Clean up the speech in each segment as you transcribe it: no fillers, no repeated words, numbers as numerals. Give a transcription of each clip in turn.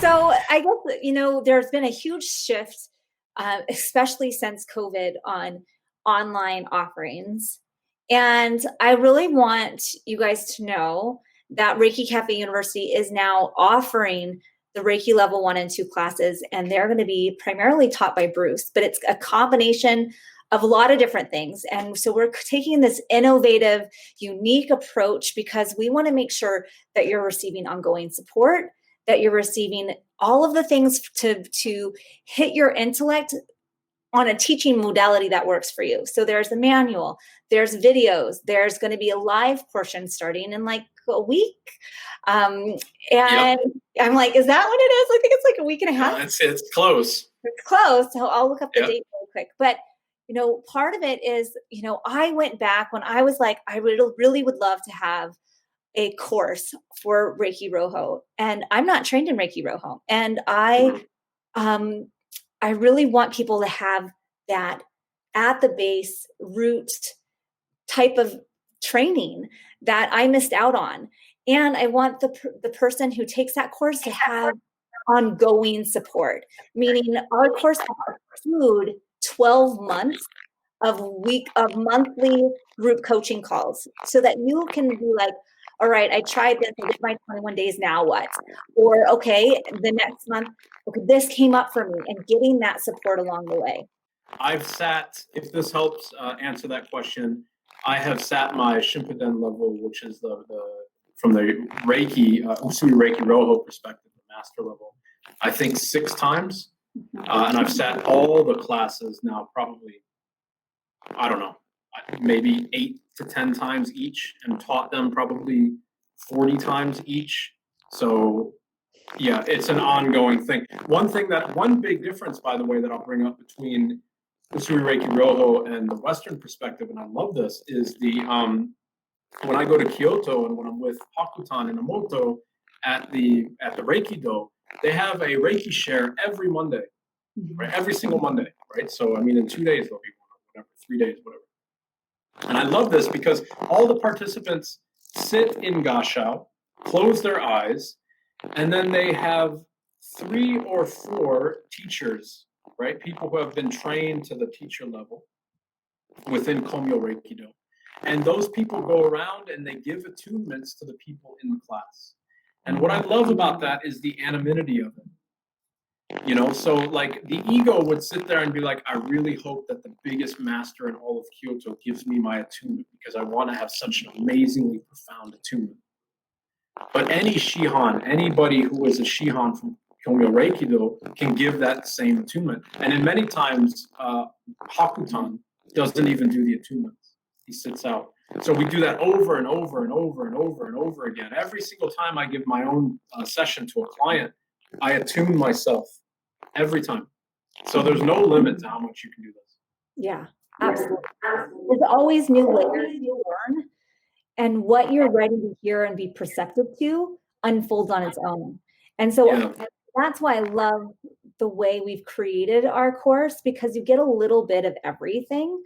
So I guess, there's been a huge shift, especially since COVID, on online offerings. And I really want you guys to know that Reiki Cafe University is now offering the Reiki Level 1 and 2 classes, and they're going to be primarily taught by Bruce, but it's a combination of a lot of different things. And so we're taking this innovative, unique approach because we want to make sure that you're receiving ongoing support, that you're receiving all of the things to hit your intellect on a teaching modality that works for you. So there's the manual, there's videos, there's going to be a live portion starting in like a week. And yep. I'm like, is that what it is? I think it's like a week and a half. It's close. It's close. So I'll look up the date real quick. But, part of it is, I went back when I was like, I really would love to have a course for Reiki Ryoho. And I'm not trained in Reiki Ryoho. And I really want people to have that at the base root type of training that I missed out on. And I want the person who takes that course to have ongoing support, meaning our course will include 12 months of monthly group coaching calls so that you can be like, all right, I tried this, I did my 21 days, now what? Or, okay, the next month, okay, this came up for me, and getting that support along the way. I've sat, if this helps answer that question, I have sat my Shimpuden level, which is from the Reiki, Usui Reiki Ryoho perspective, the master level, I think 6 times. And I've sat all the classes now probably, I don't know, maybe 8 to 10 times each, and taught them probably 40 times each. So yeah, it's an ongoing thing. One big difference, by the way, that I'll bring up between Usui Reiki Ryoho and the Western perspective, and I love this, is when I go to Kyoto and when I'm with Hakutan and Emoto at the Reiki Do, they have a Reiki share every Monday, right? Every single Monday, right? So I mean, in 2 days there'll be one, or whatever, 3 days, whatever. And I love this because all the participants sit in Gashao, close their eyes, and then they have 3 or 4 teachers, right? People who have been trained to the teacher level within Komyo Reikido. And those people go around and they give attunements to the people in the class. And what I love about that is the anonymity of it. So like the ego would sit there and be like, I really hope that the biggest master in all of Kyoto gives me my attunement because I want to have such an amazingly profound attunement. But any Shihan, anybody who is a Shihan from Komyo Reikido can give that same attunement. And in many times, Hakutan doesn't even do the attunements. He sits out. So we do that over and over and over and over and over again. Every single time I give my own session to a client, I attune myself every time. So there's no limit to how much you can do this. Yeah, absolutely. There's always new layers you learn. And what you're ready to hear and be perceptive to unfolds on its own. And so that's why I love the way we've created our course, because you get a little bit of everything.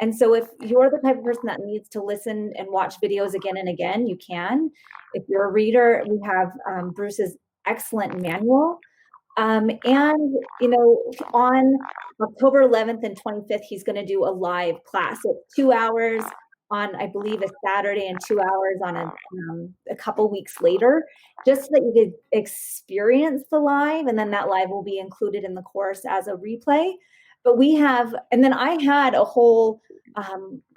And so if you're the type of person that needs to listen and watch videos again and again, you can. If you're a reader, we have Bruce's excellent manual. And, on October 11th and 25th, he's going to do a live class. So 2 hours on, I believe, a Saturday and 2 hours on a couple weeks later, just so that you could experience the live. And then that live will be included in the course as a replay. But and then I had a whole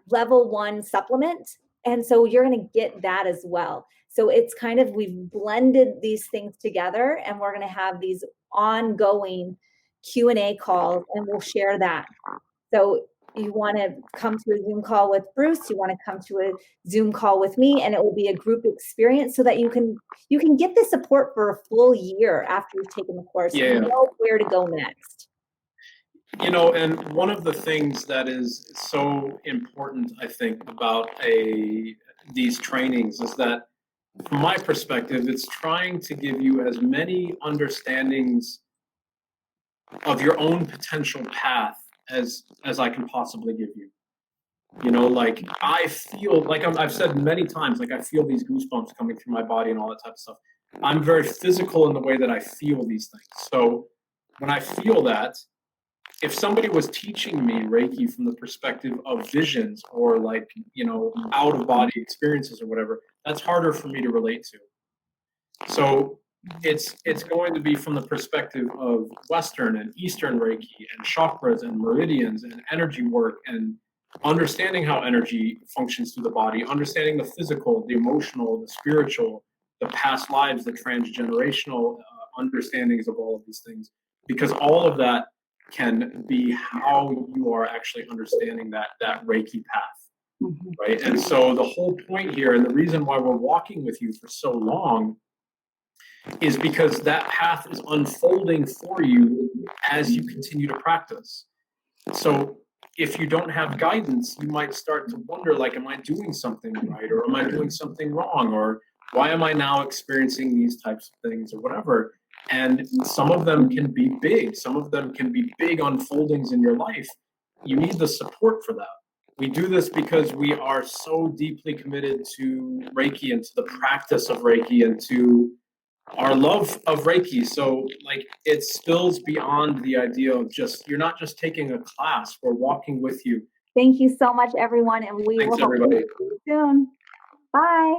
level 1 supplement. And so you're going to get that as well. So it's kind of, we've blended these things together, and we're going to have these ongoing Q&A calls, and we'll share that. So you want to come to a Zoom call with Bruce, you want to come to a Zoom call with me, and it will be a group experience so that you can get the support for a full year after you've taken the course. Yeah. And know where to go next. And one of the things that is so important, I think, about these trainings is that, from my perspective, it's trying to give you as many understandings of your own potential path as I can possibly give you. Like I feel, like I've said many times, like I feel these goosebumps coming through my body and all that type of stuff. I'm very physical in the way that I feel these things. So when I feel that, if somebody was teaching me Reiki from the perspective of visions or like, out of body experiences or whatever, that's harder for me to relate to. So it's going to be from the perspective of Western and Eastern Reiki and chakras and meridians and energy work and understanding how energy functions through the body, understanding the physical, the emotional, the spiritual, the past lives, the transgenerational understandings of all of these things, because all of that can be how you are actually understanding that Reiki path, right? And so the whole point here, and the reason why we're walking with you for so long, is because that path is unfolding for you as you continue to practice. So if you don't have guidance, you might start to wonder, like, am I doing something right? Or am I doing something wrong? Or why am I now experiencing these types of things or whatever? And some of them can be big. Some of them can be big unfoldings in your life. You need the support for that. We do this because we are so deeply committed to Reiki and to the practice of Reiki and to our love of Reiki. So like it spills beyond the idea of just, you're not just taking a class, we're walking with you. Thank you so much, everyone. And we Thanks, will everybody. see you soon. Bye.